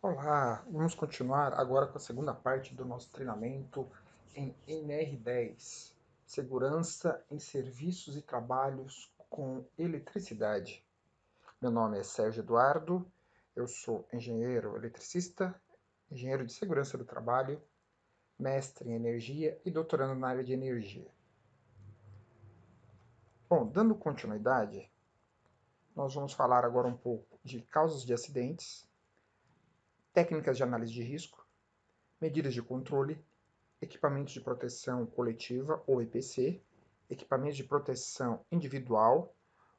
Olá, vamos continuar agora com a segunda parte do nosso treinamento em NR10, Segurança em Serviços e Trabalhos com Eletricidade. Meu nome é Sérgio Eduardo, eu sou engenheiro eletricista, engenheiro de segurança do trabalho, mestre em energia e doutorando na área de energia. Bom, dando continuidade, nós vamos falar agora um pouco de causas de acidentes, técnicas de análise de risco, medidas de controle, equipamentos de proteção coletiva ou EPC, equipamentos de proteção individual,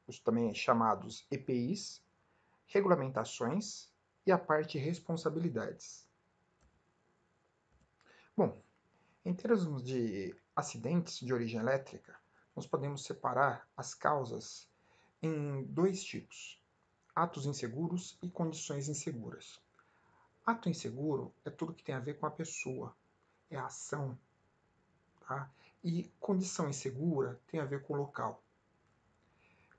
os também chamados EPIs, regulamentações e a parte responsabilidades. Bom, em termos de acidentes de origem elétrica, nós podemos separar as causas em dois tipos: atos inseguros e condições inseguras. Ato inseguro é tudo que tem a ver com a pessoa, é a ação, tá? E condição insegura tem a ver com o local.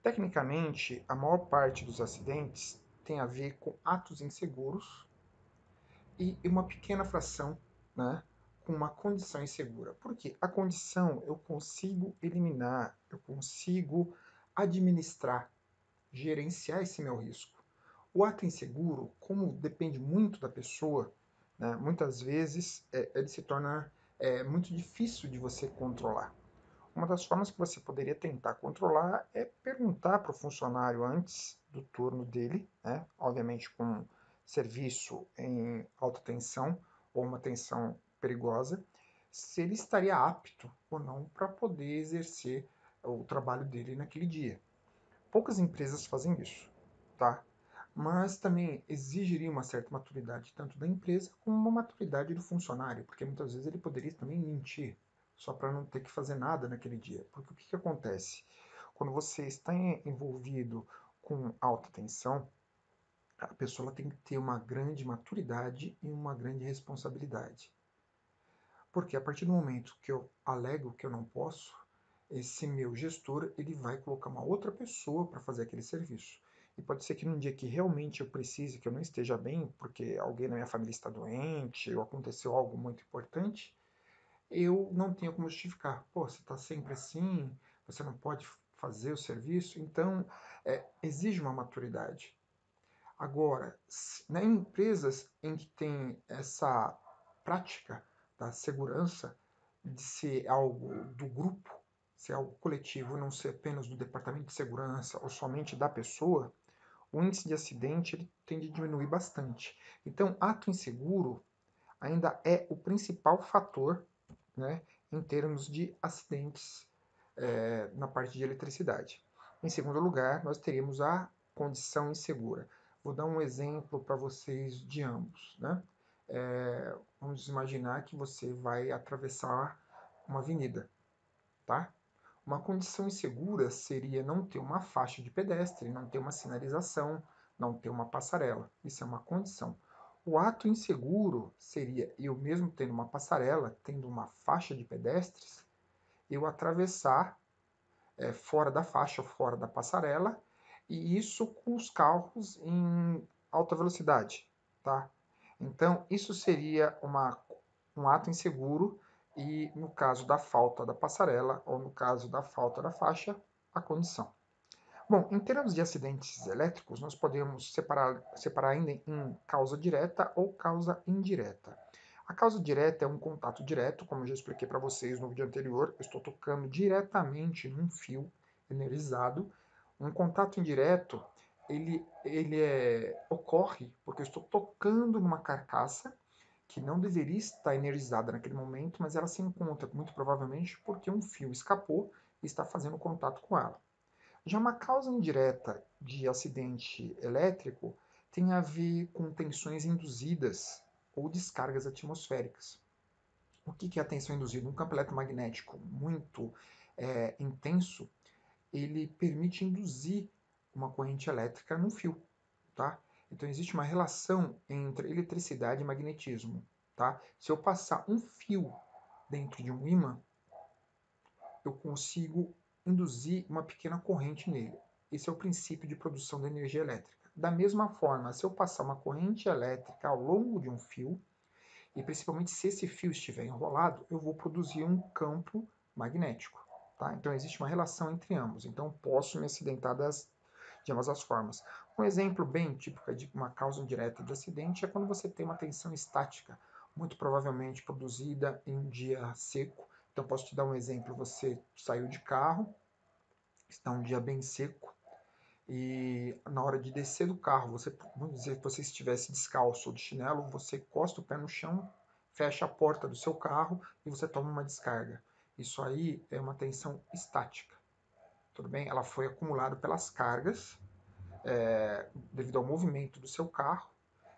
Tecnicamente, a maior parte dos acidentes tem a ver com atos inseguros e uma pequena fração, né, com uma condição insegura. Por quê? A condição eu consigo eliminar, eu consigo administrar, gerenciar esse meu risco. O ato inseguro, como depende muito da pessoa, né, muitas vezes ele se torna muito difícil de você controlar. Uma das formas que você poderia tentar controlar é perguntar para o funcionário antes do turno dele, né? Obviamente com serviço em alta tensão ou uma tensão perigosa, se ele estaria apto ou não para poder exercer o trabalho dele naquele dia. Poucas empresas fazem isso, tá? Mas também exigiria uma certa maturidade tanto da empresa como uma maturidade do funcionário, porque muitas vezes ele poderia também mentir só para não ter que fazer nada naquele dia. Porque o que, que acontece? Quando você está envolvido com alta tensão, a pessoa tem que ter uma grande maturidade e uma grande responsabilidade. Porque a partir do momento que eu alego que eu não posso, esse meu gestor ele vai colocar uma outra pessoa para fazer aquele serviço. E pode ser que num dia que realmente eu precise, que eu não esteja bem, porque alguém na minha família está doente, ou aconteceu algo muito importante, eu não tenho como justificar. Pô, você está sempre assim, você não pode fazer o serviço. Então, exige uma maturidade. Agora, em empresas em que tem essa prática da segurança, de ser algo do grupo, ser algo coletivo, não ser apenas do departamento de segurança ou somente da pessoa, o índice de acidente ele tende a diminuir bastante. Então, ato inseguro ainda é o principal fator, né, em termos de acidentes na parte de eletricidade. Em segundo lugar, nós teríamos a condição insegura. Vou dar um exemplo para vocês de ambos. Né? Vamos imaginar que você vai atravessar uma avenida. Tá? Uma condição insegura seria não ter uma faixa de pedestre, não ter uma sinalização, não ter uma passarela. Isso é uma condição. O ato inseguro seria eu mesmo tendo uma passarela, tendo uma faixa de pedestres, eu atravessar fora da faixa ou fora da passarela, e isso com os carros em alta velocidade. Tá? Então, isso seria um ato inseguro e, no caso da falta da passarela ou no caso da falta da faixa, a condição. Bom, em termos de acidentes elétricos, nós podemos separar ainda em causa direta ou causa indireta. A causa direta é um contato direto, como eu já expliquei para vocês no vídeo anterior, eu estou tocando diretamente num fio energizado. Um contato indireto, ocorre porque eu estou tocando numa carcaça que não deveria estar energizada naquele momento, mas ela se encontra, muito provavelmente, porque um fio escapou e está fazendo contato com ela. Já uma causa indireta de acidente elétrico tem a ver com tensões induzidas ou descargas atmosféricas. O que é a tensão induzida? Um campo eletromagnético muito intenso, ele permite induzir uma corrente elétrica num fio. Tá? Então existe uma relação entre eletricidade e magnetismo. Tá? Se eu passar um fio dentro de um ímã, eu consigo induzir uma pequena corrente nele. Esse é o princípio de produção da energia elétrica. Da mesma forma, se eu passar uma corrente elétrica ao longo de um fio, e principalmente se esse fio estiver enrolado, eu vou produzir um campo magnético. Tá? Então existe uma relação entre ambos. Então posso me acidentar de ambas as formas. Um exemplo bem típico de uma causa indireta de acidente é quando você tem uma tensão estática, muito provavelmente produzida em um dia seco. Então posso te dar um exemplo: você saiu de carro, está um dia bem seco, e na hora de descer do carro, vamos dizer que você estivesse descalço ou de chinelo, você encosta o pé no chão, fecha a porta do seu carro e você toma uma descarga. Isso aí é uma tensão estática, tudo bem? Ela foi acumulada pelas cargas, devido ao movimento do seu carro,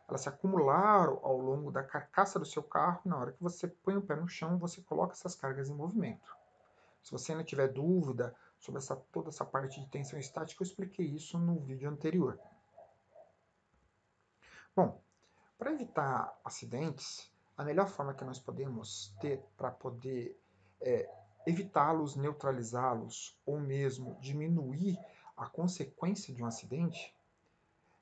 elas se acumularam ao longo da carcaça do seu carro. Na hora que você põe o pé no chão, você coloca essas cargas em movimento. Se você ainda tiver dúvida sobre toda essa parte de tensão estática, eu expliquei isso no vídeo anterior. Bom, para evitar acidentes, a melhor forma que nós podemos ter para poder evitá-los, neutralizá-los ou mesmo diminuir a consequência de um acidente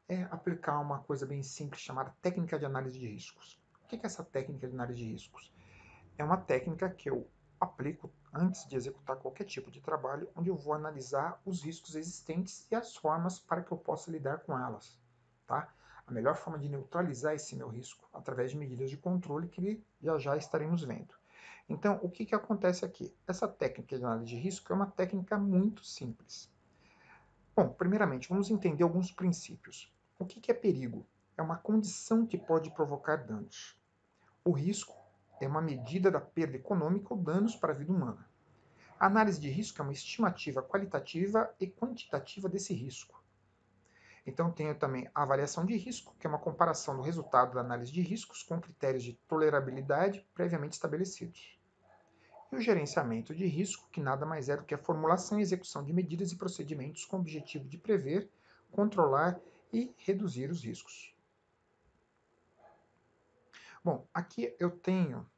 é aplicar uma coisa bem simples chamada técnica de análise de riscos. O que é essa técnica de análise de riscos? É uma técnica que eu aplico antes de executar qualquer tipo de trabalho, onde eu vou analisar os riscos existentes e as formas para que eu possa lidar com elas. Tá? A melhor forma de neutralizar esse meu risco através de medidas de controle que já estaremos vendo. Então, o que acontece aqui? Essa técnica de análise de risco é uma técnica muito simples. Bom, primeiramente, vamos entender alguns princípios. O que é perigo? É uma condição que pode provocar danos. O risco é uma medida da perda econômica ou danos para a vida humana. A análise de risco é uma estimativa qualitativa e quantitativa desse risco. Então, tenho também a avaliação de risco, que é uma comparação do resultado da análise de riscos com critérios de tolerabilidade previamente estabelecidos. E o gerenciamento de risco, que nada mais é do que a formulação e execução de medidas e procedimentos com o objetivo de prever, controlar e reduzir os riscos. Bom, aqui eu tenho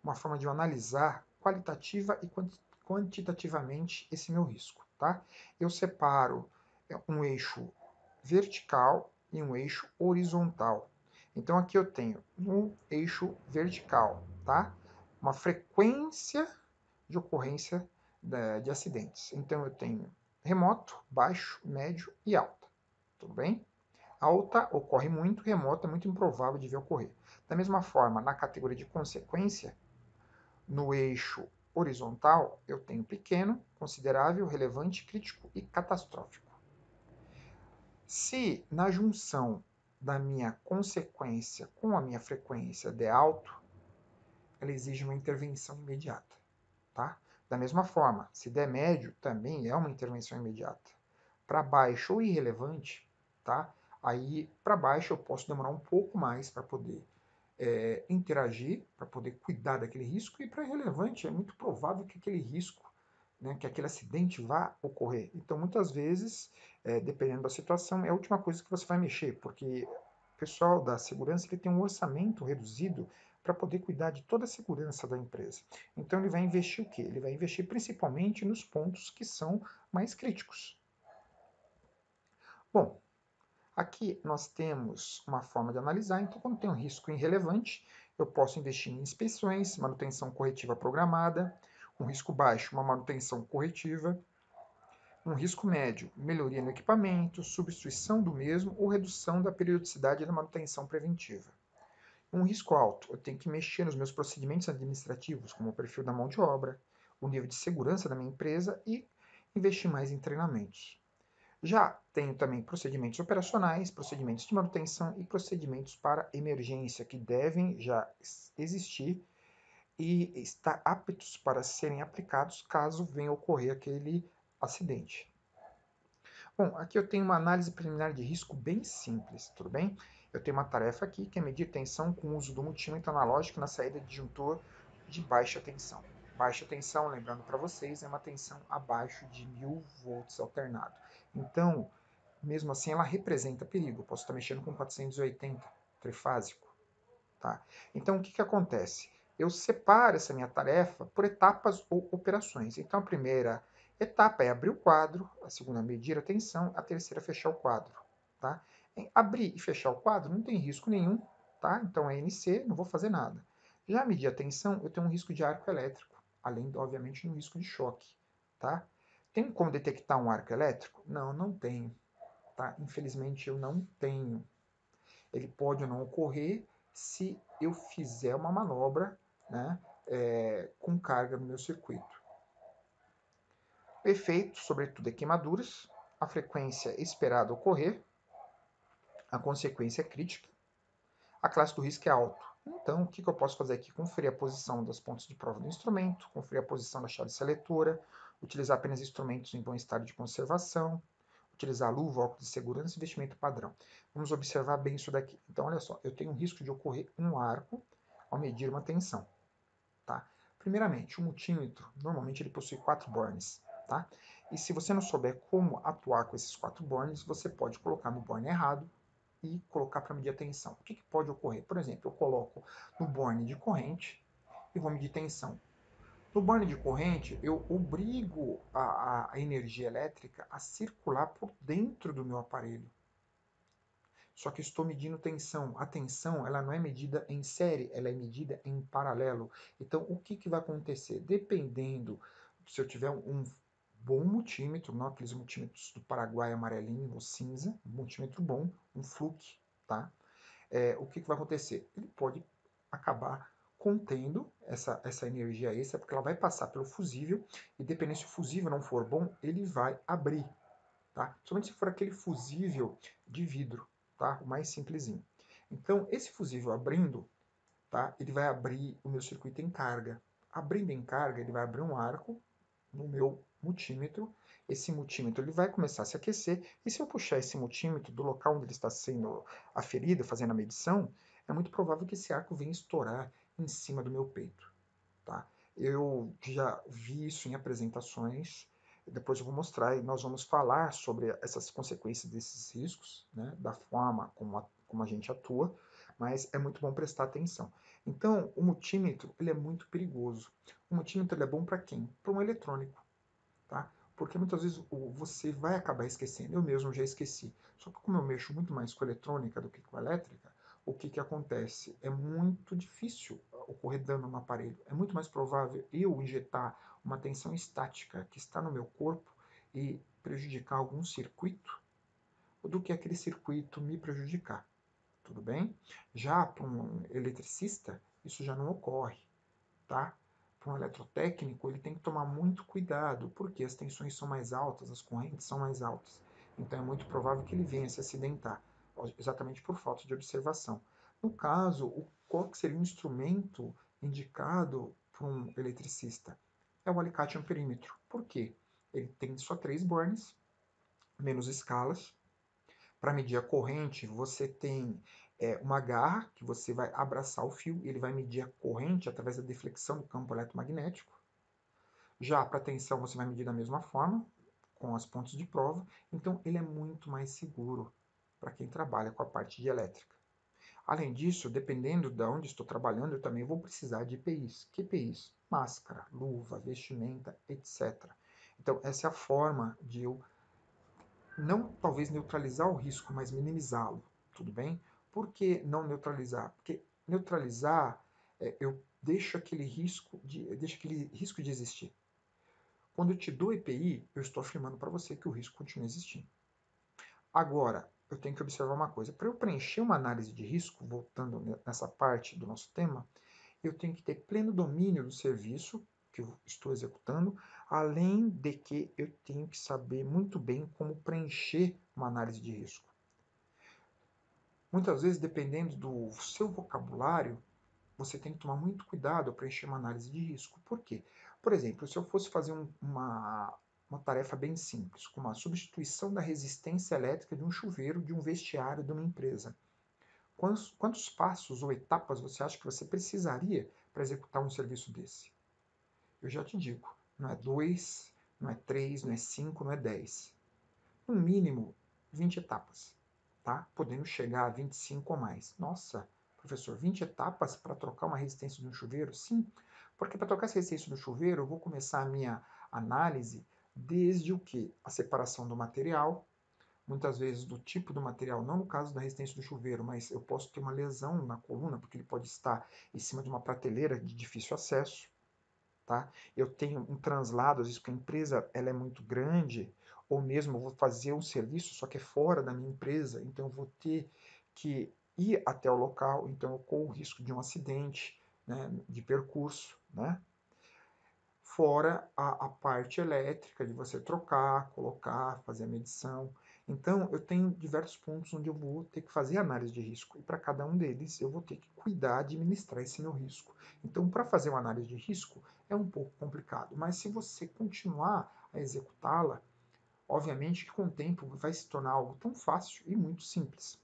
uma forma de eu analisar qualitativa e quantitativamente esse meu risco. Tá? Eu separo um eixo vertical e um eixo horizontal. Então aqui eu tenho no eixo vertical, tá? Uma frequência de ocorrência de acidentes. Então eu tenho remoto, baixo, médio e alta. Tudo bem? Alta ocorre muito, remota é muito improvável de ver ocorrer. Da mesma forma, na categoria de consequência, no eixo horizontal, eu tenho pequeno, considerável, relevante, crítico e catastrófico. Se na junção da minha consequência com a minha frequência der alto, ela exige uma intervenção imediata. Tá? Da mesma forma, se der médio, também é uma intervenção imediata. Para baixo ou irrelevante, tá? Aí para baixo eu posso demorar um pouco mais para poder interagir, para poder cuidar daquele risco, e para irrelevante é muito provável que aquele risco, né, que aquele acidente vá ocorrer. Então, muitas vezes, dependendo da situação, é a última coisa que você vai mexer, porque o pessoal da segurança ele tem um orçamento reduzido para poder cuidar de toda a segurança da empresa. Então, ele vai investir o quê? Ele vai investir principalmente nos pontos que são mais críticos. Bom, aqui nós temos uma forma de analisar. Então, quando tem um risco irrelevante, eu posso investir em inspeções, manutenção corretiva programada. Um risco baixo, uma manutenção corretiva. Um risco médio, melhoria no equipamento, substituição do mesmo ou redução da periodicidade da manutenção preventiva. Um risco alto, eu tenho que mexer nos meus procedimentos administrativos, como o perfil da mão de obra, o nível de segurança da minha empresa e investir mais em treinamentos. Já tenho também procedimentos operacionais, procedimentos de manutenção e procedimentos para emergência, que devem já existir e estar aptos para serem aplicados caso venha ocorrer aquele acidente. Bom, aqui eu tenho uma análise preliminar de risco bem simples, tudo bem? Eu tenho uma tarefa aqui que é medir tensão com o uso do multímetro analógico na saída de disjuntor de baixa tensão. Baixa tensão, lembrando para vocês, é uma tensão abaixo de 1000 volts alternado. Então, mesmo assim, ela representa perigo. Eu posso estar mexendo com 480 trifásico. Tá? Então, o que acontece? Eu separo essa minha tarefa por etapas ou operações. Então, a primeira etapa é abrir o quadro, a segunda medir a tensão, a terceira fechar o quadro. Tá? Em abrir e fechar o quadro não tem risco nenhum, tá? Então é NC, não vou fazer nada. Já medir a tensão, eu tenho um risco de arco elétrico, além, obviamente, do risco de choque, tá? Tem como detectar um arco elétrico? Não, não tenho, tá? Infelizmente eu não tenho. Ele pode ou não ocorrer se eu fizer uma manobra, né, com carga no meu circuito. O efeito, sobretudo, é queimaduras, a frequência esperada ocorrer, a consequência é crítica, a classe do risco é alto. Então, o que eu posso fazer aqui? Conferir a posição das pontes de prova do instrumento, conferir a posição da chave seletora, utilizar apenas instrumentos em bom estado de conservação, utilizar luva, óculos de segurança e vestimento padrão. Vamos observar bem isso daqui. Então, olha só, eu tenho um risco de ocorrer um arco ao medir uma tensão. Tá? Primeiramente, o multímetro, normalmente ele possui 4 bornes. Tá? E se você não souber como atuar com esses 4 bornes, você pode colocar no borne errado e colocar para medir a tensão. O que pode ocorrer? Por exemplo, eu coloco no borne de corrente e vou medir tensão. No borne de corrente, eu obrigo a energia elétrica a circular por dentro do meu aparelho. Só que estou medindo tensão. A tensão ela não é medida em série, ela é medida em paralelo. Então, o que vai acontecer? Dependendo, se eu tiver um bom multímetro, não aqueles multímetros do Paraguai amarelinho ou cinza, um multímetro bom, um Fluke, tá? O que vai acontecer? Ele pode acabar contendo essa energia extra, porque ela vai passar pelo fusível, e dependendo se o fusível não for bom, ele vai abrir, tá? Somente se for aquele fusível de vidro, tá? O mais simplesinho. Então, esse fusível abrindo, tá? Ele vai abrir o meu circuito em carga. Abrindo em carga, ele vai abrir um arco no meu multímetro. Esse multímetro ele vai começar a se aquecer, e se eu puxar esse multímetro do local onde ele está sendo aferido, fazendo a medição, é muito provável que esse arco venha estourar em cima do meu peito. Tá? Eu já vi isso em apresentações, depois eu vou mostrar e nós vamos falar sobre essas consequências desses riscos, né, da forma como a gente atua, mas é muito bom prestar atenção. Então, o multímetro ele é muito perigoso. O multímetro ele é bom para quem? Para um eletrônico. Tá? Porque muitas vezes você vai acabar esquecendo. Eu mesmo já esqueci. Só que como eu mexo muito mais com eletrônica do que com elétrica, o que acontece? É muito difícil ocorrer dano no aparelho. É muito mais provável eu injetar uma tensão estática que está no meu corpo e prejudicar algum circuito do que aquele circuito me prejudicar. Tudo bem? Já para um eletricista, isso já não ocorre. Tá? Para um eletrotécnico, ele tem que tomar muito cuidado, porque as tensões são mais altas, as correntes são mais altas. Então é muito provável que ele venha se acidentar, exatamente por falta de observação. No caso, qual seria o instrumento indicado para um eletricista? É o alicate amperímetro. Por quê? Ele tem só 3 bornes, menos escalas. Para medir a corrente, você tem uma garra que você vai abraçar o fio e ele vai medir a corrente através da deflexão do campo eletromagnético. Já para tensão, você vai medir da mesma forma, com as pontes de prova. Então, ele é muito mais seguro para quem trabalha com a parte de elétrica. Além disso, dependendo de onde estou trabalhando, eu também vou precisar de EPIs. Que EPIs? Máscara, luva, vestimenta, etc. Então, essa é a forma de eu não talvez neutralizar o risco, mas minimizá-lo, tudo bem? Por que não neutralizar? Porque neutralizar, eu deixo aquele risco de existir. Quando eu te dou EPI, eu estou afirmando para você que o risco continua existindo. Agora, eu tenho que observar uma coisa. Para eu preencher uma análise de risco, voltando nessa parte do nosso tema, eu tenho que ter pleno domínio do serviço que eu estou executando, além de que eu tenho que saber muito bem como preencher uma análise de risco. Muitas vezes, dependendo do seu vocabulário, você tem que tomar muito cuidado ao preencher uma análise de risco. Por quê? Por exemplo, se eu fosse fazer uma tarefa bem simples, como a substituição da resistência elétrica de um chuveiro, de um vestiário de uma empresa, quantos passos ou etapas você acha que você precisaria para executar um serviço desse? Eu já te digo, não é 2, não é 3, não é 5, não é 10. No mínimo, 20 etapas, tá? Podendo chegar a 25 ou mais. Nossa, professor, 20 etapas para trocar uma resistência de um chuveiro? Sim, porque para trocar essa resistência do chuveiro, eu vou começar a minha análise desde o que? A separação do material, muitas vezes do tipo do material, não no caso da resistência do chuveiro, mas eu posso ter uma lesão na coluna, porque ele pode estar em cima de uma prateleira de difícil acesso, tá? Eu tenho um translado, às vezes porque a empresa ela é muito grande, ou mesmo eu vou fazer um serviço, só que é fora da minha empresa, então eu vou ter que ir até o local, então eu corro o risco de um acidente, né, de percurso, né? Fora a parte elétrica de você trocar, colocar, fazer a medição. Então, eu tenho diversos pontos onde eu vou ter que fazer análise de risco, e para cada um deles eu vou ter que cuidar, administrar esse meu risco. Então, para fazer uma análise de risco é um pouco complicado, mas se você continuar a executá-la, obviamente que com o tempo vai se tornar algo tão fácil e muito simples.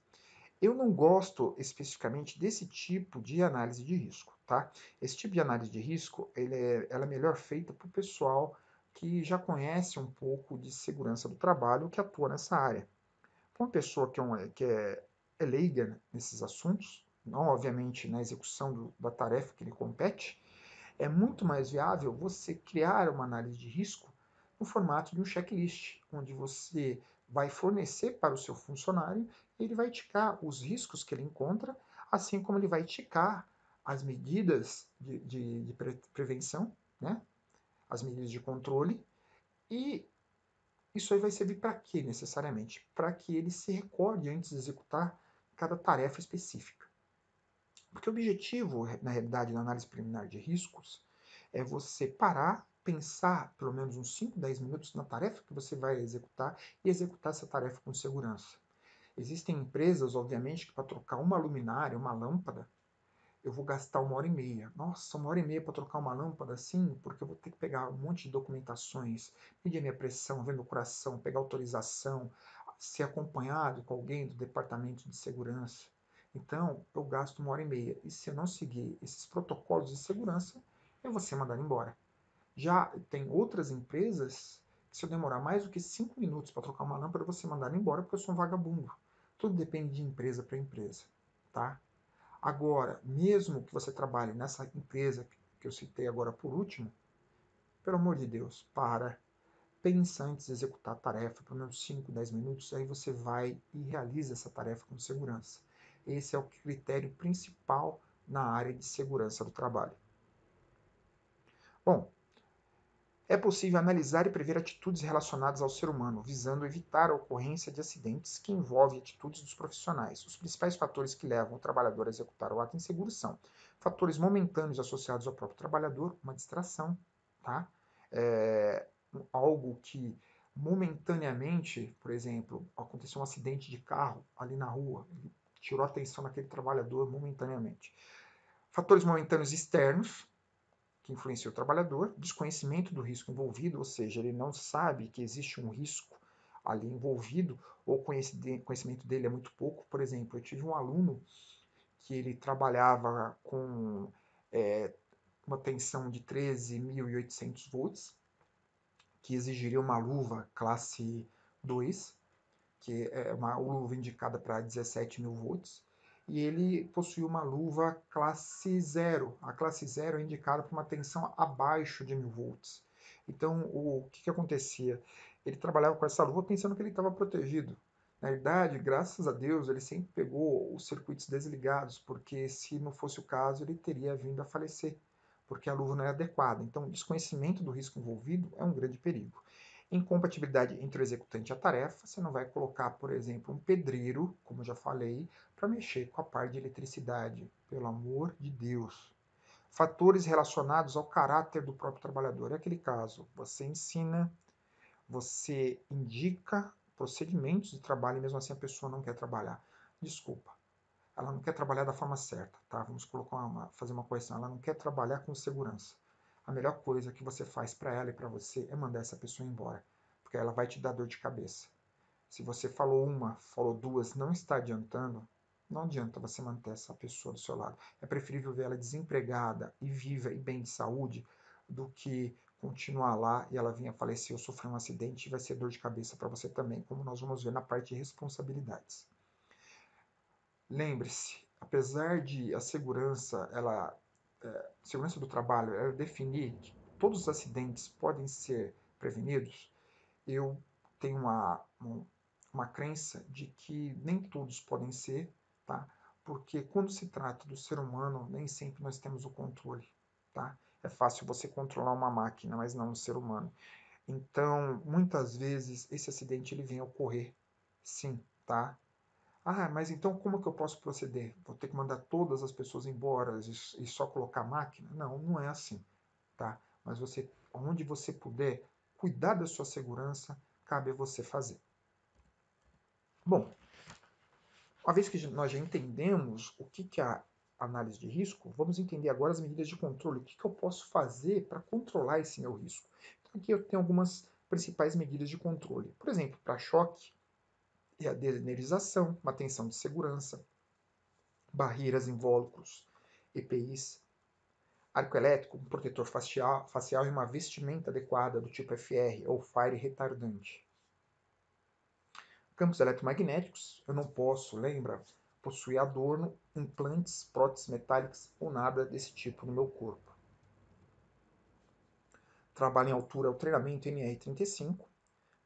Eu não gosto especificamente desse tipo de análise de risco, tá? Esse tipo de análise de risco, ela é melhor feita para o pessoal que já conhece um pouco de segurança do trabalho, que atua nessa área. Para uma pessoa que é leiga nesses assuntos, não obviamente na execução da tarefa que lhe compete, é muito mais viável você criar uma análise de risco no formato de um checklist, onde você vai fornecer para o seu funcionário e ele vai ticar os riscos que ele encontra, assim como ele vai ticar as medidas de prevenção, né? As medidas de controle, e isso aí vai servir para quê necessariamente? Para que ele se recorde antes de executar cada tarefa específica. Porque o objetivo, na realidade, na análise preliminar de riscos, é você parar, pensar pelo menos uns 5, 10 minutos na tarefa que você vai executar e executar essa tarefa com segurança. Existem empresas, obviamente, que para trocar uma luminária, uma lâmpada, eu vou gastar 1 hora e meia. Nossa, 1 hora e meia para trocar uma lâmpada assim? Porque eu vou ter que pegar um monte de documentações, medir a minha pressão, ver meu coração, pegar autorização, ser acompanhado com alguém do departamento de segurança. Então, eu gasto 1 hora e meia. E se eu não seguir esses protocolos de segurança, eu vou ser mandado embora. Já tem outras empresas que, se eu demorar mais do que 5 minutos para trocar uma lâmpada, eu vou ser mandado embora porque eu sou um vagabundo. Tudo depende de empresa para empresa, tá? Agora, mesmo que você trabalhe nessa empresa que eu citei agora por último, pelo amor de Deus, para, pensa antes de executar a tarefa, pelo menos 5, 10 minutos, aí você vai e realiza essa tarefa com segurança. Esse é o critério principal na área de segurança do trabalho. Bom, é possível analisar e prever atitudes relacionadas ao ser humano, visando evitar a ocorrência de acidentes que envolvem atitudes dos profissionais. Os principais fatores que levam o trabalhador a executar o ato inseguro são fatores momentâneos associados ao próprio trabalhador, uma distração, tá? É, algo que momentaneamente, por exemplo, aconteceu um acidente de carro ali na rua, ele tirou a atenção daquele trabalhador momentaneamente. Fatores momentâneos externos, que influencia o trabalhador, desconhecimento do risco envolvido, ou seja, ele não sabe que existe um risco ali envolvido, ou o conhecimento dele é muito pouco. Por exemplo, eu tive um aluno que ele trabalhava com uma tensão de 13.800 volts, que exigiria uma luva classe 2, que é uma luva indicada para 17.000 volts, e ele possui uma luva classe 0. A classe 0 é indicada para uma tensão abaixo de 1.000 volts. Então, o que acontecia? Ele trabalhava com essa luva pensando que ele estava protegido. Na verdade, graças a Deus, ele sempre pegou os circuitos desligados, porque se não fosse o caso, ele teria vindo a falecer, porque a luva não é adequada. Então, o desconhecimento do risco envolvido é um grande perigo. Incompatibilidade entre o executante e a tarefa, você não vai colocar, por exemplo, um pedreiro, como eu já falei, para mexer com a parte de eletricidade, pelo amor de Deus. Fatores relacionados ao caráter do próprio trabalhador. É aquele caso, você ensina, você indica procedimentos de trabalho e mesmo assim a pessoa não quer trabalhar. Desculpa, ela não quer trabalhar da forma certa, tá? Vamos fazer uma correção. Ela não quer trabalhar com segurança. A melhor coisa que você faz para ela e para você é mandar essa pessoa embora, porque ela vai te dar dor de cabeça. Se você falou uma, falou duas, não está adiantando, não adianta você manter essa pessoa do seu lado. É preferível ver ela desempregada e viva e bem de saúde do que continuar lá e ela vir a falecer ou sofrer um acidente e vai ser dor de cabeça para você também, como nós vamos ver na parte de responsabilidades. Lembre-se, apesar de a segurança, segurança do trabalho, ela definir que todos os acidentes podem ser prevenidos, eu tenho uma crença de que nem todos podem ser, tá? Porque quando se trata do ser humano, nem sempre nós temos o controle, tá? É fácil você controlar uma máquina, mas não um ser humano. Então, muitas vezes, esse acidente ele vem a ocorrer, sim, tá? Ah, mas então como que eu posso proceder? Vou ter que mandar todas as pessoas embora e só colocar máquina? Não, não é assim, tá? Mas você, onde você puder cuidar da sua segurança, cabe a você fazer. Bom, uma vez que nós já entendemos o que é a análise de risco, vamos entender agora as medidas de controle. O que eu posso fazer para controlar esse meu risco? Então, aqui eu tenho algumas principais medidas de controle. Por exemplo, para choque, é a desnerização, uma tensão de segurança, barreiras invólucros, EPIs, arco elétrico, um protetor facial e uma vestimenta adequada do tipo FR ou Fire retardante. Campos eletromagnéticos, eu não posso, lembra, possuir adorno, implantes, próteses metálicas ou nada desse tipo no meu corpo. Trabalho em altura é o treinamento NR35,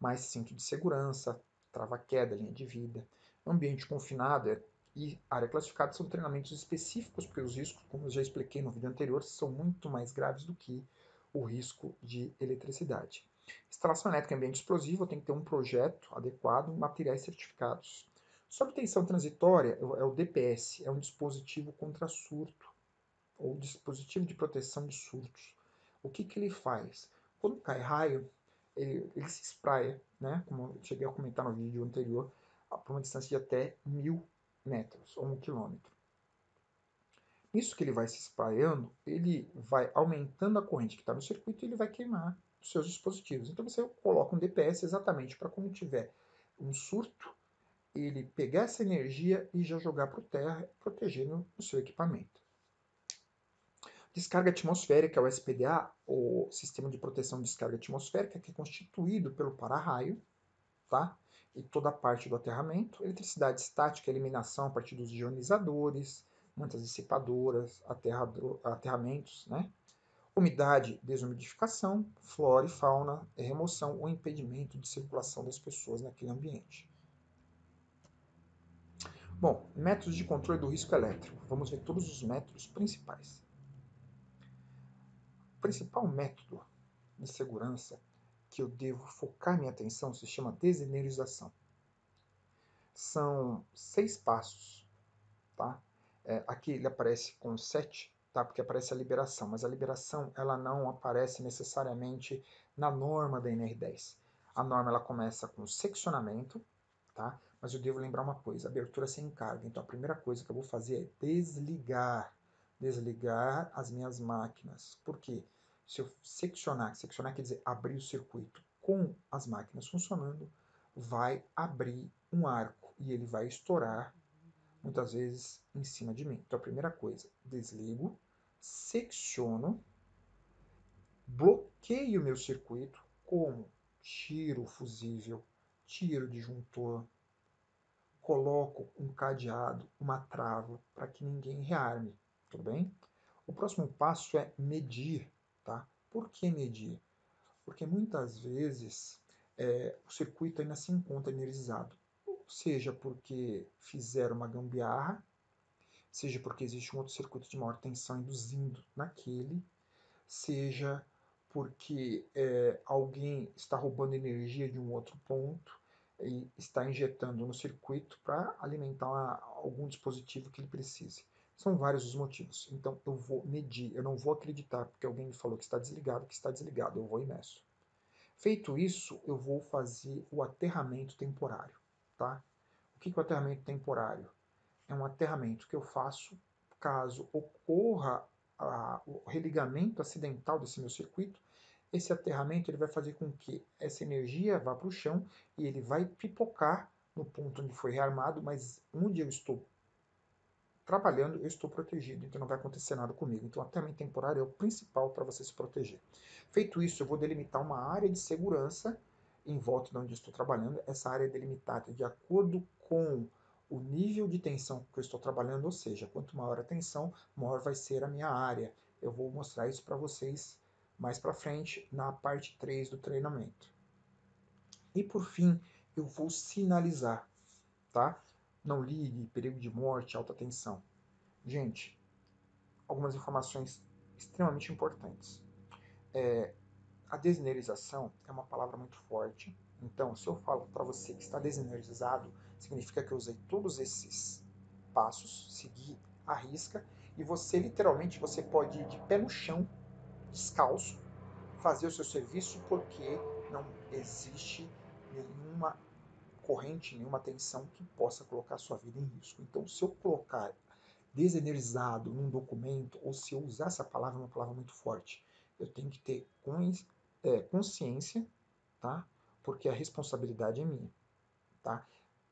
mais cinto de segurança, trava-queda, linha de vida. Ambiente confinado e área classificada são treinamentos específicos, porque os riscos, como eu já expliquei no vídeo anterior, são muito mais graves do que o risco de eletricidade. Instalação elétrica em ambiente explosivo tem que ter um projeto adequado e materiais certificados. Sob tensão transitória é o DPS, é um dispositivo contra surto, ou dispositivo de proteção de surtos. O que ele faz? Quando cai raio, ele se espraia, né? Como eu cheguei a comentar no vídeo anterior, por uma distância de até 1000 metros, ou 1 quilômetro. Nisso que ele vai se espraiando, ele vai aumentando a corrente que está no circuito e ele vai queimar os seus dispositivos. Então você coloca um DPS exatamente para quando tiver um surto, ele pegar essa energia e já jogar para o terra, protegendo o seu equipamento. Descarga atmosférica, o SPDA, o Sistema de Proteção de Descarga Atmosférica, que é constituído pelo para-raio, tá? E toda a parte do aterramento. Eletricidade estática, eliminação a partir dos ionizadores, mantas dissipadoras, aterramentos, né? Umidade, desumidificação, flora e fauna, remoção ou impedimento de circulação das pessoas naquele ambiente. Bom, métodos de controle do risco elétrico. Vamos ver todos os métodos principais. O principal método de segurança que eu devo focar minha atenção se chama desenergização. São 6 passos, tá? Aqui ele aparece com 7, tá? Porque aparece a liberação, mas a liberação ela não aparece necessariamente na norma da NR10. A norma ela começa com seccionamento, tá? Mas eu devo lembrar uma coisa, abertura sem carga. Então a primeira coisa que eu vou fazer é desligar as minhas máquinas. Por quê? Se eu seccionar quer dizer abrir o circuito com as máquinas funcionando, vai abrir um arco e ele vai estourar muitas vezes em cima de mim. Então a primeira coisa, desligo, secciono, bloqueio o meu circuito, como tiro o fusível, tiro o disjuntor, coloco um cadeado, uma trava, para que ninguém rearme, tudo bem? O próximo passo é medir, tá? Por que medir? Porque muitas vezes o circuito ainda se encontra energizado, seja porque fizeram uma gambiarra, seja porque existe um outro circuito de maior tensão induzindo naquele, seja porque alguém está roubando energia de um outro ponto e está injetando no circuito para alimentar algum dispositivo que ele precise. São vários os motivos. Então eu vou medir, eu não vou acreditar porque alguém me falou que está desligado, eu vou ir nessa. Feito isso, eu vou fazer o aterramento temporário, tá? O que é o aterramento temporário? É um aterramento que eu faço caso ocorra o religamento acidental desse meu circuito. Esse aterramento ele vai fazer com que essa energia vá para o chão e ele vai pipocar no ponto onde foi rearmado, mas onde eu estou trabalhando, eu estou protegido, então não vai acontecer nada comigo. Então, o aterramento temporário é o principal para você se proteger. Feito isso, eu vou delimitar uma área de segurança em volta de onde estou trabalhando. Essa área é delimitada de acordo com o nível de tensão que eu estou trabalhando, ou seja, quanto maior a tensão, maior vai ser a minha área. Eu vou mostrar isso para vocês mais para frente na parte 3 do treinamento. E por fim, eu vou sinalizar, tá? Não ligue, perigo de morte, alta tensão. Gente, algumas informações extremamente importantes. A desenergização é uma palavra muito forte. Então, se eu falo para você que está desenergizado, significa que eu usei todos esses passos, segui a risca, e você literalmente você pode ir de pé no chão, descalço, fazer o seu serviço, porque não existe nenhuma corrente, nenhuma tensão que possa colocar a sua vida em risco. Então, se eu colocar desenergizado num documento, ou se eu usar essa palavra, é uma palavra muito forte, eu tenho que ter consciência, tá? Porque a responsabilidade é minha, tá?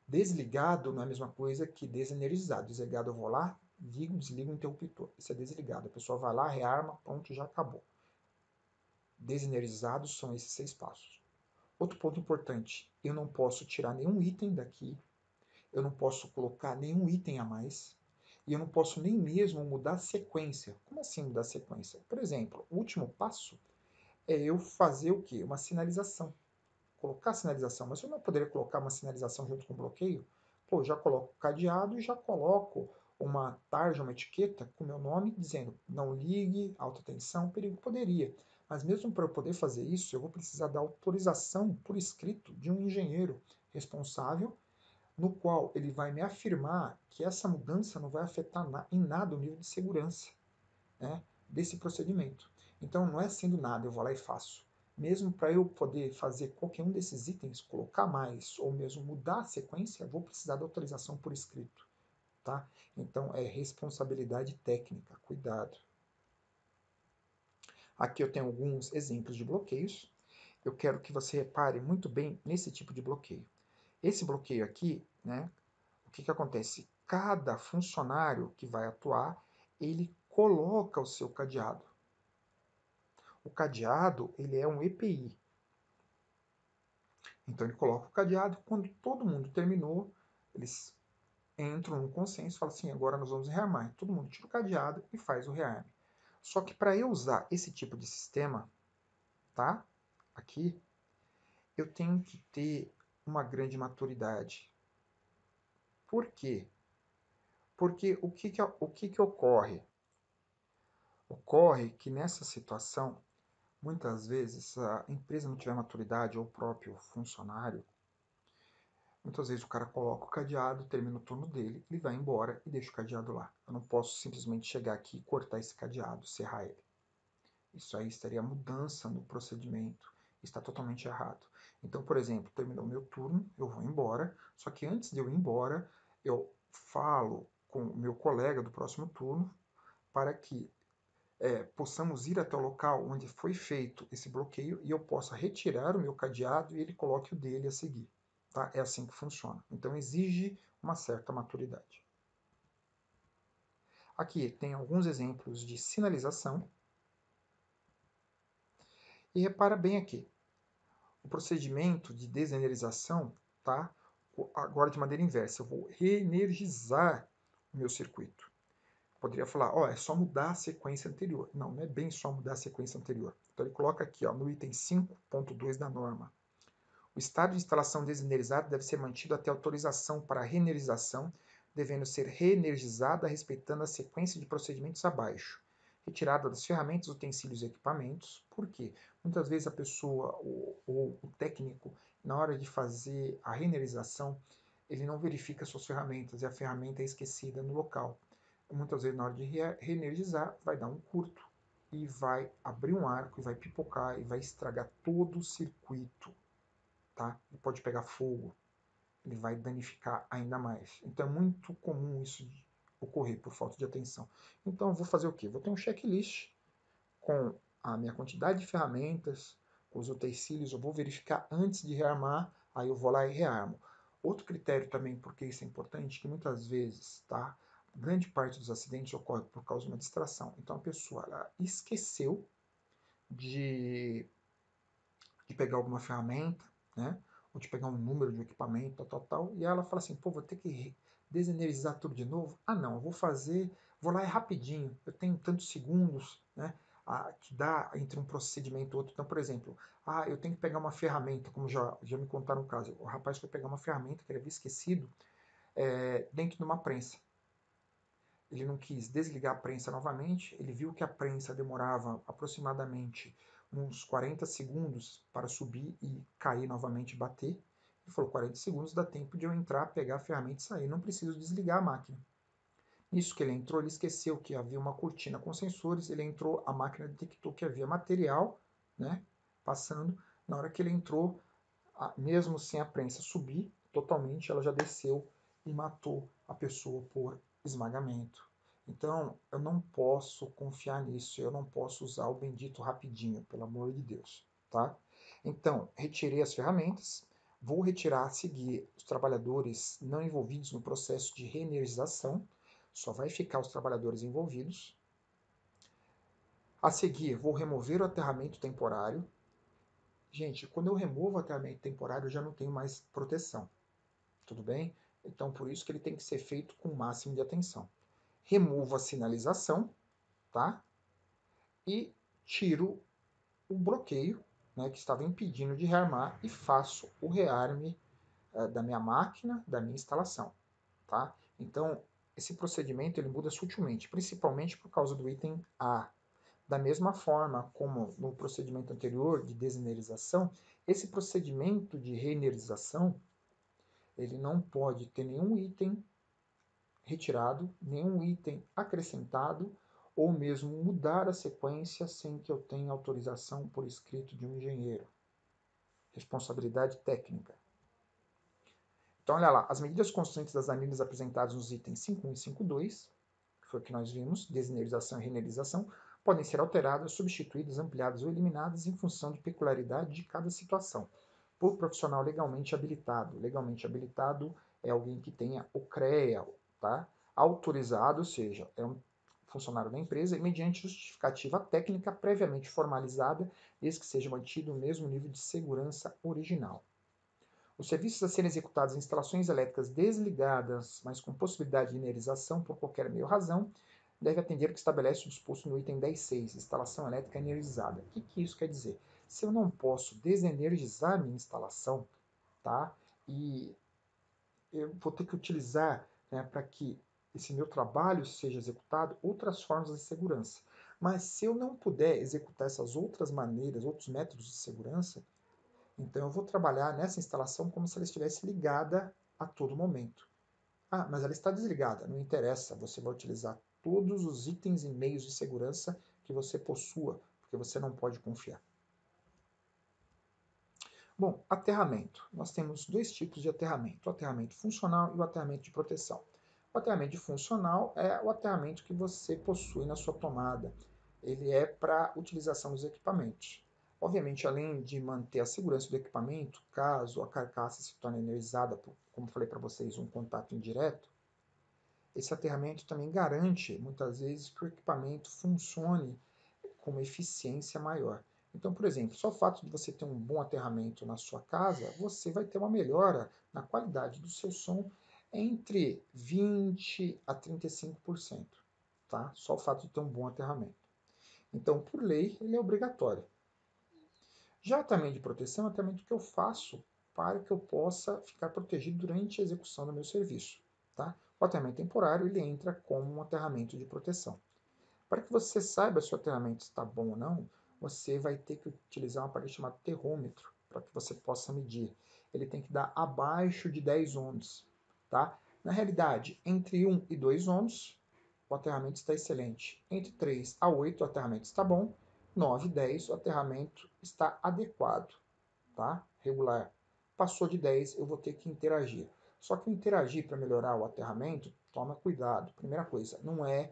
Desligado não é a mesma coisa que desenergizado. Desligado eu vou lá, ligo, desligo o interruptor. Isso é desligado. A pessoa vai lá, rearma, pronto, já acabou. Desenergizados são esses 6 passos. Outro ponto importante, eu não posso tirar nenhum item daqui, eu não posso colocar nenhum item a mais, e eu não posso nem mesmo mudar a sequência. Como assim mudar a sequência? Por exemplo, o último passo é eu fazer o quê? Uma sinalização. Colocar sinalização, mas eu não poderia colocar uma sinalização junto com o bloqueio? Pô, já coloco o cadeado e já coloco uma tarja, uma etiqueta com meu nome dizendo não ligue, alta tensão, perigo. Poderia. Mas mesmo para eu poder fazer isso, eu vou precisar da autorização por escrito de um engenheiro responsável, no qual ele vai me afirmar que essa mudança não vai afetar em nada o nível de segurança, né, desse procedimento. Então não é sendo nada, eu vou lá e faço. Mesmo para eu poder fazer qualquer um desses itens, colocar mais ou mesmo mudar a sequência, eu vou precisar da autorização por escrito, tá? Então é responsabilidade técnica, cuidado. Aqui eu tenho alguns exemplos de bloqueios. Eu quero que você repare muito bem nesse tipo de bloqueio. Esse bloqueio aqui, né, o que acontece? Cada funcionário que vai atuar, ele coloca o seu cadeado. O cadeado, ele é um EPI. Então ele coloca o cadeado, quando todo mundo terminou, eles entram no consenso e falam assim, agora nós vamos rearmar. Todo mundo tira o cadeado e faz o rearme. Só que para eu usar esse tipo de sistema, tá? Aqui, eu tenho que ter uma grande maturidade. Por quê? Porque o que ocorre? Ocorre que nessa situação, muitas vezes, se a empresa não tiver maturidade, ou o próprio funcionário, muitas vezes o cara coloca o cadeado, termina o turno dele, ele vai embora e deixa o cadeado lá. Eu não posso simplesmente chegar aqui e cortar esse cadeado, serrar ele. Isso aí estaria mudança no procedimento, está totalmente errado. Então, por exemplo, terminou meu turno, eu vou embora, só que antes de eu ir embora, eu falo com o meu colega do próximo turno para que possamos ir até o local onde foi feito esse bloqueio e eu possa retirar o meu cadeado e ele coloque o dele a seguir. Tá? É assim que funciona. Então exige uma certa maturidade. Aqui tem alguns exemplos de sinalização. E repara bem aqui, o procedimento de desenergização, tá? Agora de maneira inversa, eu vou reenergizar o meu circuito. Poderia falar, ó, é só mudar a sequência anterior. Não, não é bem só mudar a sequência anterior. Então ele coloca aqui, ó, no item 5.2 da norma. O estado de instalação desenergizada deve ser mantido até autorização para reenergização, devendo ser reenergizada respeitando a sequência de procedimentos abaixo. Retirada das ferramentas, utensílios e equipamentos. Por quê? Muitas vezes a pessoa ou o técnico, na hora de fazer a reenergização, ele não verifica suas ferramentas e a ferramenta é esquecida no local. Muitas vezes, na hora de reenergizar, vai dar um curto e vai abrir um arco e vai pipocar e vai estragar todo o circuito. Tá? Ele pode pegar fogo, ele vai danificar ainda mais. Então é muito comum isso ocorrer por falta de atenção. Então eu vou fazer o quê? Vou ter um checklist com a minha quantidade de ferramentas, com os utensílios, eu vou verificar antes de rearmar, aí eu vou lá e rearmo. Outro critério também, porque isso é importante, que muitas vezes, tá? Grande parte dos acidentes ocorre por causa de uma distração. Então a pessoa ela esqueceu de pegar alguma ferramenta, né? Ou de pegar um número de equipamento, tal, e ela fala assim, pô, vou ter que desenergizar tudo de novo? Ah, não, eu vou fazer, vou lá é rapidinho, eu tenho tantos segundos, né? que dá entre um procedimento e outro. Então, por exemplo, eu tenho que pegar uma ferramenta, como já me contaram um caso, o rapaz foi pegar uma ferramenta que ele havia esquecido dentro de uma prensa. Ele não quis desligar a prensa novamente, ele viu que a prensa demorava aproximadamente uns 40 segundos para subir e cair novamente e bater. Ele falou, 40 segundos dá tempo de eu entrar, pegar a ferramenta e sair, não preciso desligar a máquina. Nisso que ele entrou, ele esqueceu que havia uma cortina com sensores, ele entrou, a máquina detectou que havia material, né, passando. Na hora que ele entrou, mesmo sem a prensa subir totalmente, ela já desceu e matou a pessoa por esmagamento. Então, eu não posso confiar nisso, eu não posso usar o bendito rapidinho, pelo amor de Deus, tá? Então, retirei as ferramentas, vou retirar a seguir os trabalhadores não envolvidos no processo de reenergização, só vai ficar os trabalhadores envolvidos. A seguir, vou remover o aterramento temporário. Gente, quando eu removo o aterramento temporário, eu já não tenho mais proteção, tudo bem? Então, por isso que ele tem que ser feito com o máximo de atenção. Removo a sinalização, tá? E tiro o bloqueio, né, que estava impedindo de rearmar e faço o rearme da minha máquina, da minha instalação, tá? Então, esse procedimento ele muda sutilmente, principalmente por causa do item A. Da mesma forma como no procedimento anterior de desenerização, esse procedimento de reenerização ele não pode ter nenhum item retirado, nenhum item acrescentado ou mesmo mudar a sequência sem que eu tenha autorização por escrito de um engenheiro. Responsabilidade técnica. Então, olha lá, as medidas constantes das anilhas apresentadas nos itens 5.1 e 5.2, que foi o que nós vimos, desenerização e reenerização, podem ser alteradas, substituídas, ampliadas ou eliminadas em função de peculiaridade de cada situação, por profissional legalmente habilitado. Legalmente habilitado é alguém que tenha o CREA, tá? Autorizado, ou seja, é um funcionário da empresa, e mediante justificativa técnica previamente formalizada, desde que seja mantido o mesmo nível de segurança original. Os serviços a serem executados em instalações elétricas desligadas, mas com possibilidade de energização por qualquer meio ou razão, deve atender o que estabelece o disposto no item 10.6, instalação elétrica energizada. O que isso quer dizer? Se eu não posso desenergizar minha instalação, tá? E eu vou ter que utilizar, né, para que esse meu trabalho seja executado outras formas de segurança. Mas se eu não puder executar essas outras maneiras, outros métodos de segurança, então eu vou trabalhar nessa instalação como se ela estivesse ligada a todo momento. Mas ela está desligada, não interessa, você vai utilizar todos os itens e meios de segurança que você possua, porque você não pode confiar. Bom, aterramento. Nós temos dois tipos de aterramento, o aterramento funcional e o aterramento de proteção. O aterramento funcional é o aterramento que você possui na sua tomada. Ele é para utilização dos equipamentos. Obviamente, além de manter a segurança do equipamento, caso a carcaça se torne energizada, por, como falei para vocês, um contato indireto, esse aterramento também garante, muitas vezes, que o equipamento funcione com uma eficiência maior. Então, por exemplo, só o fato de você ter um bom aterramento na sua casa, você vai ter uma melhora na qualidade do seu som entre 20 a 35%, tá? Só o fato de ter um bom aterramento. Então, por lei, ele é obrigatório. Já o aterramento de proteção é o aterramento que eu faço para que eu possa ficar protegido durante a execução do meu serviço, tá? O aterramento temporário, ele entra como um aterramento de proteção. Para que você saiba se o aterramento está bom ou não, você vai ter que utilizar um aparelho chamado termômetro para que você possa medir. Ele tem que dar abaixo de 10 ohms, tá? Na realidade, entre 1 e 2 ohms, o aterramento está excelente. Entre 3 a 8, o aterramento está bom. 9 e 10, o aterramento está adequado, tá? Regular. Passou de 10, eu vou ter que interagir. Só que interagir para melhorar o aterramento, toma cuidado. Primeira coisa, não é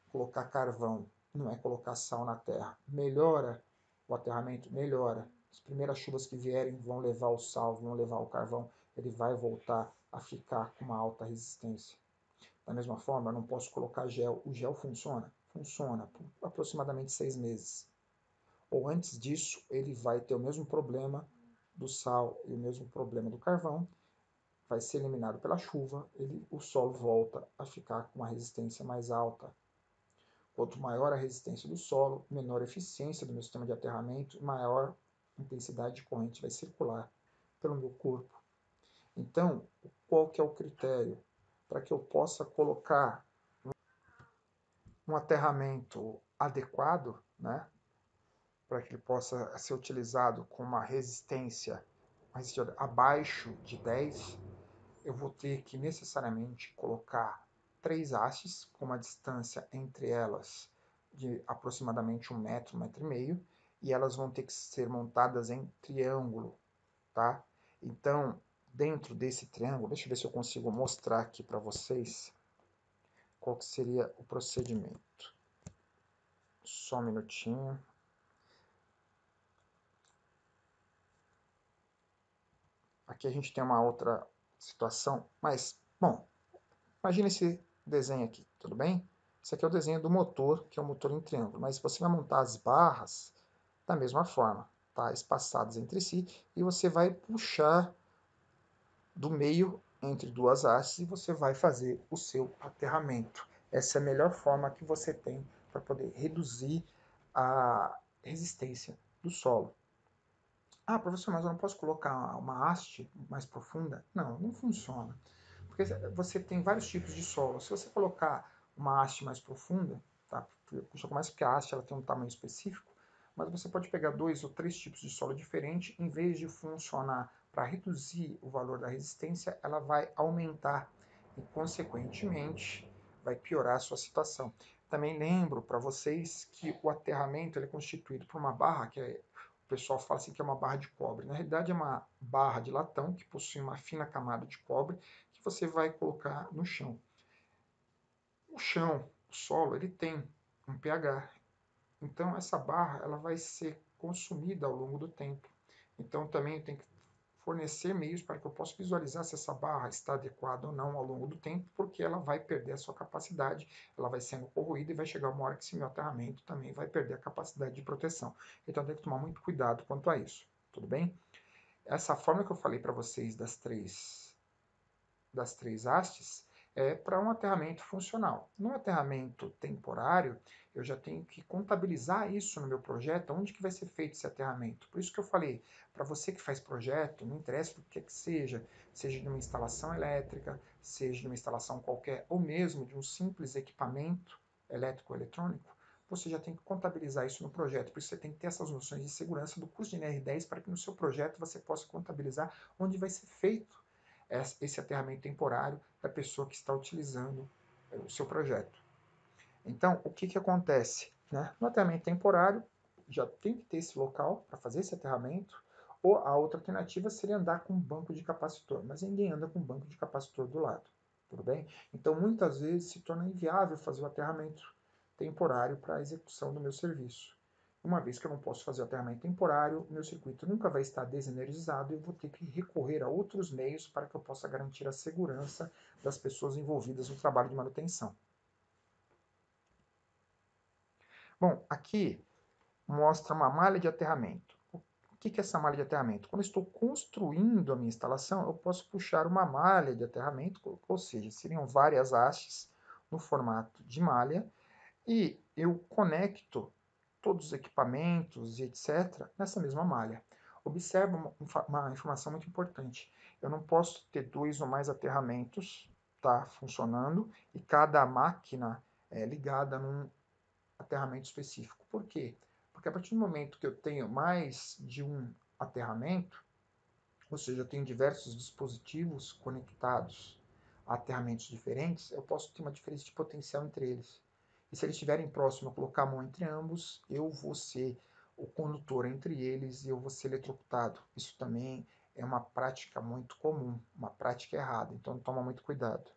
colocar carvão, não é colocar sal na terra. Melhora o aterramento? Melhora. As primeiras chuvas que vierem vão levar o sal, vão levar o carvão, ele vai voltar a ficar com uma alta resistência. Da mesma forma, eu não posso colocar gel. O gel funciona? Funciona por aproximadamente 6 meses. Ou antes disso, ele vai ter o mesmo problema do sal e o mesmo problema do carvão, vai ser eliminado pela chuva, o solo volta a ficar com uma resistência mais alta. Quanto maior a resistência do solo, menor a eficiência do meu sistema de aterramento, maior intensidade de corrente vai circular pelo meu corpo. Então, qual que é o critério? Para que eu possa colocar um aterramento adequado, né? Para que ele possa ser utilizado com uma resistência abaixo de 10, eu vou ter que necessariamente colocar 3 hastes, com uma distância entre elas de aproximadamente 1 metro e meio, e elas vão ter que ser montadas em triângulo, tá? Então, dentro desse triângulo, deixa eu ver se eu consigo mostrar aqui para vocês qual que seria o procedimento. Só um minutinho. Aqui a gente tem uma outra situação, mas, bom, imagina esse desenho aqui, tudo bem? Esse aqui é o desenho do motor, que é o motor em triângulo, mas você vai montar as barras da mesma forma, tá? Espaçadas entre si, e você vai puxar do meio entre duas hastes e você vai fazer o seu aterramento. Essa é a melhor forma que você tem para poder reduzir a resistência do solo. Ah, professor, mas eu não posso colocar uma haste mais profunda? Não, não funciona. Porque você tem vários tipos de solo. Se você colocar uma haste mais profunda, tá? Puxa mais porque a haste ela tem um tamanho específico, mas você pode pegar 2 ou 3 tipos de solo diferentes, em vez de funcionar para reduzir o valor da resistência, ela vai aumentar e, consequentemente, vai piorar a sua situação. Também lembro para vocês que o aterramento ele é constituído por uma barra que o pessoal fala assim que é uma barra de cobre. Na realidade é uma barra de latão que possui uma fina camada de cobre que você vai colocar no chão. O chão, o solo, ele tem um pH. Então essa barra ela vai ser consumida ao longo do tempo. Então também tem que fornecer meios para que eu possa visualizar se essa barra está adequada ou não ao longo do tempo, porque ela vai perder a sua capacidade, ela vai sendo corroída e vai chegar uma hora que esse meu aterramento também vai perder a capacidade de proteção. Então tem que tomar muito cuidado quanto a isso, tudo bem? Essa forma que eu falei para vocês das três hastes é para um aterramento funcional. No aterramento temporário, eu já tenho que contabilizar isso no meu projeto, onde que vai ser feito esse aterramento. Por isso que eu falei, para você que faz projeto, não interessa o que é que seja de uma instalação elétrica, seja de uma instalação qualquer, ou mesmo de um simples equipamento elétrico-eletrônico, você já tem que contabilizar isso no projeto. Por isso você tem que ter essas noções de segurança do curso de NR10 para que no seu projeto você possa contabilizar onde vai ser feito esse aterramento temporário da pessoa que está utilizando o seu projeto. Então, o que acontece? Né? No aterramento temporário, já tem que ter esse local para fazer esse aterramento, ou a outra alternativa seria andar com um banco de capacitor, mas ninguém anda com um banco de capacitor do lado, tudo bem? Então, muitas vezes se torna inviável fazer o aterramento temporário para a execução do meu serviço. Uma vez que eu não posso fazer o aterramento temporário, meu circuito nunca vai estar desenergizado e eu vou ter que recorrer a outros meios para que eu possa garantir a segurança das pessoas envolvidas no trabalho de manutenção. Bom, aqui mostra uma malha de aterramento. O que é essa malha de aterramento? Quando eu estou construindo a minha instalação, eu posso puxar uma malha de aterramento, ou seja, seriam várias hastes no formato de malha, e eu conecto todos os equipamentos e etc. nessa mesma malha. Observa uma informação muito importante. Eu não posso ter 2 ou mais aterramentos funcionando e cada máquina é ligada num aterramento específico. Por quê? Porque a partir do momento que eu tenho mais de um aterramento, ou seja, eu tenho diversos dispositivos conectados a aterramentos diferentes, eu posso ter uma diferença de potencial entre eles. E se eles estiverem próximos, eu colocar a mão entre ambos, eu vou ser o condutor entre eles e eu vou ser eletrocutado. Isso também é uma prática muito comum, uma prática errada, então toma muito cuidado.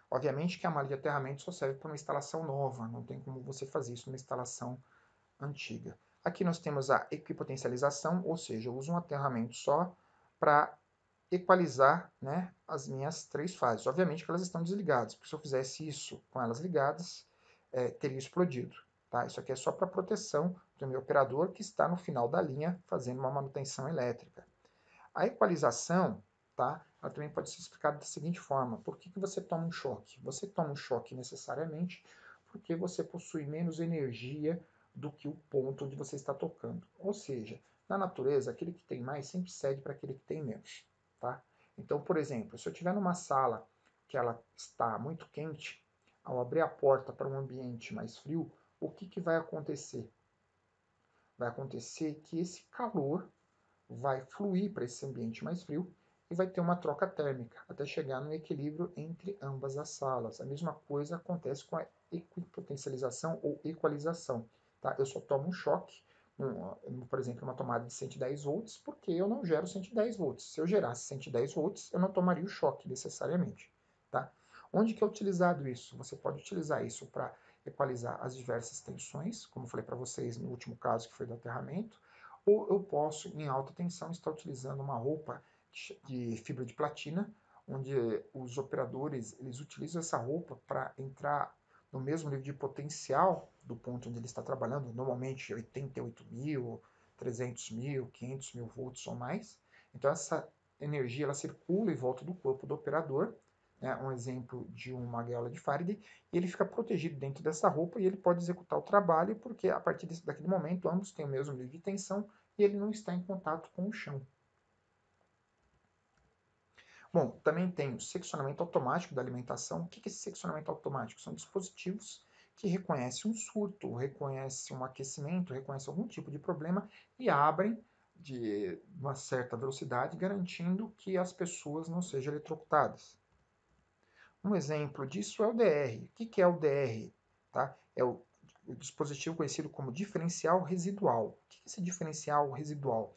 Obviamente que a malha de aterramento só serve para uma instalação nova, não tem como você fazer isso numa instalação antiga. Aqui nós temos a equipotencialização, ou seja, eu uso um aterramento só para equalizar, né, as minhas 3 fases. Obviamente que elas estão desligadas, porque se eu fizesse isso com elas ligadas, teria explodido. Tá? Isso aqui é só para proteção do meu operador que está no final da linha fazendo uma manutenção elétrica. A equalização, tá? Ela também pode ser explicada da seguinte forma: por que você toma um choque? Você toma um choque necessariamente porque você possui menos energia do que o ponto onde você está tocando. Ou seja, na natureza, aquele que tem mais sempre cede para aquele que tem menos, tá? Então, por exemplo, se eu estiver numa sala que ela está muito quente, ao abrir a porta para um ambiente mais frio, o que vai acontecer? Vai acontecer que esse calor vai fluir para esse ambiente mais frio e vai ter uma troca térmica, até chegar no equilíbrio entre ambas as salas. A mesma coisa acontece com a equipotencialização ou equalização. Tá? Eu só tomo um choque, por exemplo, uma tomada de 110 volts, porque eu não gero 110 volts. Se eu gerasse 110 volts, eu não tomaria o choque necessariamente. Tá? Onde que é utilizado isso? Você pode utilizar isso para equalizar as diversas tensões, como eu falei para vocês no último caso que foi do aterramento, ou eu posso, em alta tensão, estar utilizando uma roupa de fibra de platina, onde os operadores eles utilizam essa roupa para entrar no mesmo nível de potencial do ponto onde ele está trabalhando, normalmente 88 mil, 300 mil, 500 mil volts ou mais. Então essa energia ela circula em volta do corpo do operador, né, um exemplo de uma gaiola de Faraday, e ele fica protegido dentro dessa roupa e ele pode executar o trabalho, porque a partir daquele momento ambos têm o mesmo nível de tensão e ele não está em contato com o chão. Bom, também tem o seccionamento automático da alimentação. O que é esse seccionamento automático? São dispositivos que reconhecem um surto, reconhecem um aquecimento, reconhecem algum tipo de problema e abrem de uma certa velocidade, garantindo que as pessoas não sejam eletrocutadas. Um exemplo disso é o DR. O que é o DR? Tá? É o dispositivo conhecido como diferencial residual. O que é esse diferencial residual?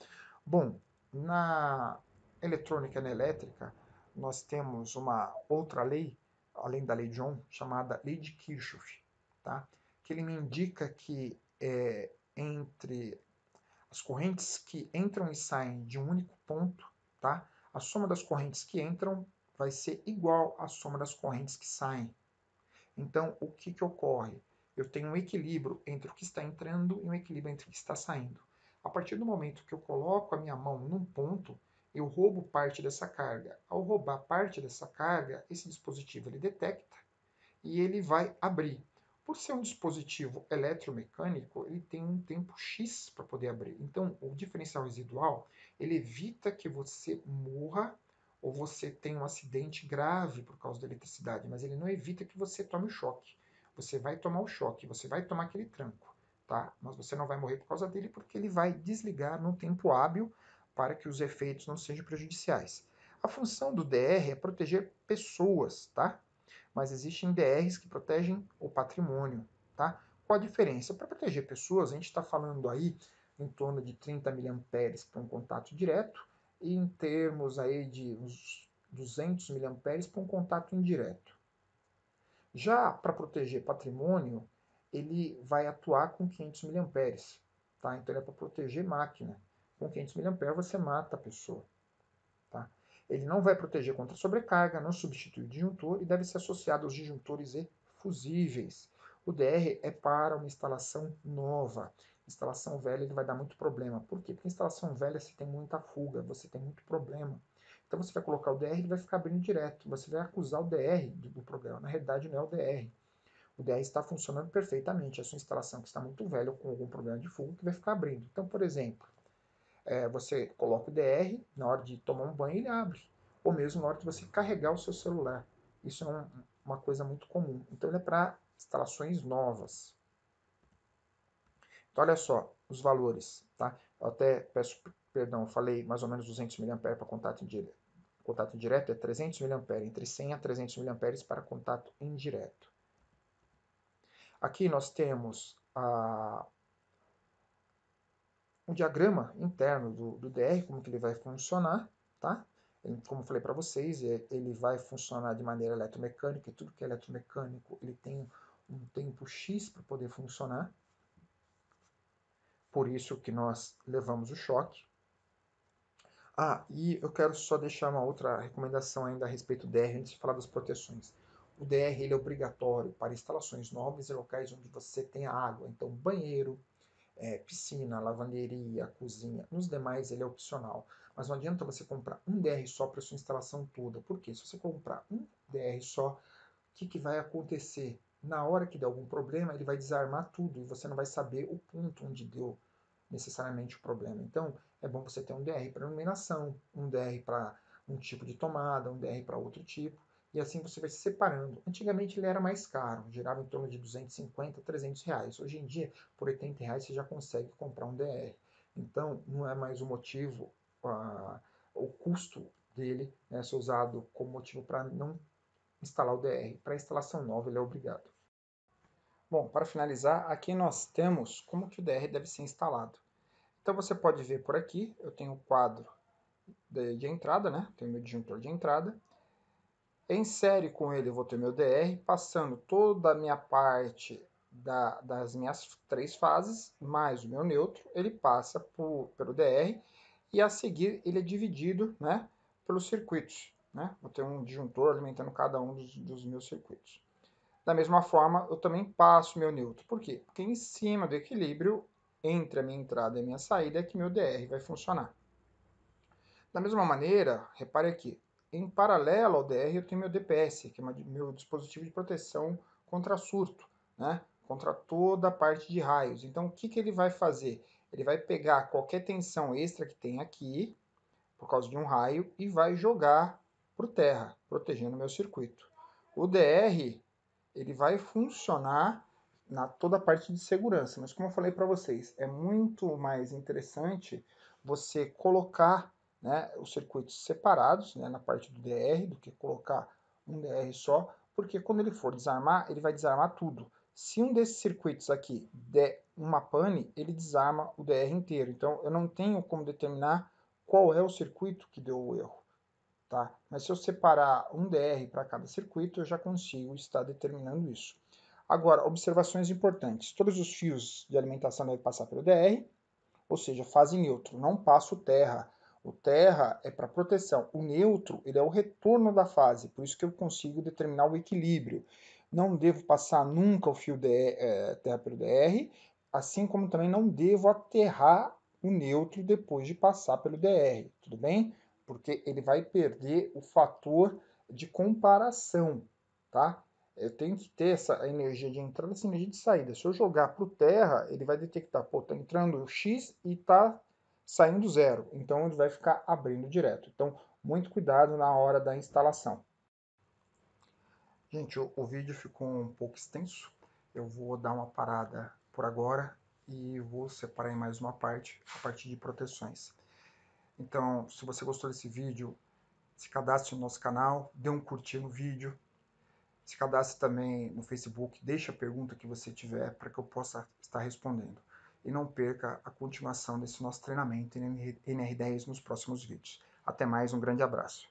Bom, na eletrônica e na elétrica, nós temos uma outra lei, além da lei de Ohm, chamada lei de Kirchhoff, tá? Que ele me indica que entre as correntes que entram e saem de um único ponto, tá? A soma das correntes que entram vai ser igual à soma das correntes que saem. Então, o que ocorre? Eu tenho um equilíbrio entre o que está entrando e um equilíbrio entre o que está saindo. A partir do momento que eu coloco a minha mão num ponto, eu roubo parte dessa carga. Ao roubar parte dessa carga, esse dispositivo ele detecta e ele vai abrir. Por ser um dispositivo eletromecânico, ele tem um tempo X para poder abrir. Então, o diferencial residual, ele evita que você morra ou você tenha um acidente grave por causa da eletricidade, mas ele não evita que você tome o choque. Você vai tomar o choque, você vai tomar aquele tranco, tá? Mas você não vai morrer por causa dele porque ele vai desligar num tempo hábil para que os efeitos não sejam prejudiciais. A função do DR é proteger pessoas, tá? Mas existem DRs que protegem o patrimônio, tá? Qual a diferença? Para proteger pessoas, a gente está falando aí em torno de 30 miliamperes para um contato direto e em termos aí de uns 200 miliamperes para um contato indireto. Já para proteger patrimônio, ele vai atuar com 500 miliamperes, tá? Então ele é para proteger máquina. Com 500 miliamperes você mata a pessoa. Tá? Ele não vai proteger contra sobrecarga, não substitui o disjuntor e deve ser associado aos disjuntores e fusíveis. O DR é para uma instalação nova. Instalação velha ele vai dar muito problema. Por quê? Porque instalação velha você tem muita fuga, você tem muito problema. Então você vai colocar o DR e ele vai ficar abrindo direto. Você vai acusar o DR do problema. Na realidade não é o DR. O DR está funcionando perfeitamente. É a sua instalação que está muito velha ou com algum problema de fuga que vai ficar abrindo. Então, por exemplo, você coloca o DR, na hora de tomar um banho ele abre, ou mesmo na hora de você carregar o seu celular. Isso é uma coisa muito comum. Então ele é para instalações novas. Então olha só os valores, tá? Eu até peço perdão, falei mais ou menos 200 mA para contato indireto. Contato indireto é 300 mA, entre 100 a 300 mA para contato indireto. Aqui nós temos um diagrama interno do DR, como que ele vai funcionar, tá? Como eu falei para vocês, ele vai funcionar de maneira eletromecânica, e tudo que é eletromecânico, ele tem um tempo X para poder funcionar. Por isso que nós levamos o choque. E eu quero só deixar uma outra recomendação ainda a respeito do DR, antes de falar das proteções. O DR ele é obrigatório para instalações novas e locais onde você tem água, então banheiro, piscina, lavanderia, cozinha. Nos demais ele é opcional. Mas não adianta você comprar um DR só para sua instalação toda. Por quê? Se você comprar um DR só, o que vai acontecer? Na hora que der algum problema, ele vai desarmar tudo e você não vai saber o ponto onde deu necessariamente o problema. Então, é bom você ter um DR para iluminação, um DR para um tipo de tomada, um DR para outro tipo, e assim você vai se separando. Antigamente ele era mais caro, girava em torno de 250, 300 reais. Hoje em dia, por 80 reais, você já consegue comprar um DR. Então, não é mais o motivo, o custo dele, né, ser usado como motivo para não instalar o DR. Para instalação nova, ele é obrigado. Bom, para finalizar, aqui nós temos como que o DR deve ser instalado. Então você pode ver por aqui, eu tenho o quadro de entrada, né? Tenho meu disjuntor de entrada. Em série com ele eu vou ter meu DR, passando toda a minha parte das minhas 3 fases, mais o meu neutro, ele passa pelo DR, e a seguir ele é dividido, né, pelos circuitos. Né? Vou ter um disjuntor alimentando cada um dos meus circuitos. Da mesma forma, eu também passo meu neutro. Por quê? Porque em cima do equilíbrio entre a minha entrada e a minha saída é que meu DR vai funcionar. Da mesma maneira, repare aqui, em paralelo ao DR eu tenho meu DPS, que é meu dispositivo de proteção contra surto, né? Contra toda a parte de raios. Então, o que, que ele vai fazer? Ele vai pegar qualquer tensão extra que tem aqui, por causa de um raio, e vai jogar por terra, protegendo o meu circuito. O DR, ele vai funcionar na toda a parte de segurança, mas como eu falei para vocês, é muito mais interessante você colocar, né, os circuitos separados, né, na parte do DR, do que colocar um DR só, porque quando ele for desarmar, ele vai desarmar tudo. Se um desses circuitos aqui der uma pane, ele desarma o DR inteiro. Então eu não tenho como determinar qual é o circuito que deu o erro. Tá? Mas se eu separar um DR para cada circuito, eu já consigo estar determinando isso. Agora, observações importantes. Todos os fios de alimentação devem passar pelo DR, ou seja, fase neutro. Não passa o terra. O terra é para proteção. O neutro ele é o retorno da fase, por isso que eu consigo determinar o equilíbrio. Não devo passar nunca o fio terra pelo DR, assim como também não devo aterrar o neutro depois de passar pelo DR, tudo bem? Porque ele vai perder o fator de comparação, tá? Eu tenho que ter essa energia de entrada, essa energia de saída. Se eu jogar para o terra, ele vai detectar, pô, tá entrando X e tá saindo 0. Então ele vai ficar abrindo direto. Então, muito cuidado na hora da instalação. Gente, o vídeo ficou um pouco extenso. Eu vou dar uma parada por agora e vou separar em mais uma parte, a parte de proteções. Então, se você gostou desse vídeo, se cadastre no nosso canal, dê um curtir no vídeo, se cadastre também no Facebook, deixe a pergunta que você tiver para que eu possa estar respondendo. E não perca a continuação desse nosso treinamento em NR10 nos próximos vídeos. Até mais, um grande abraço.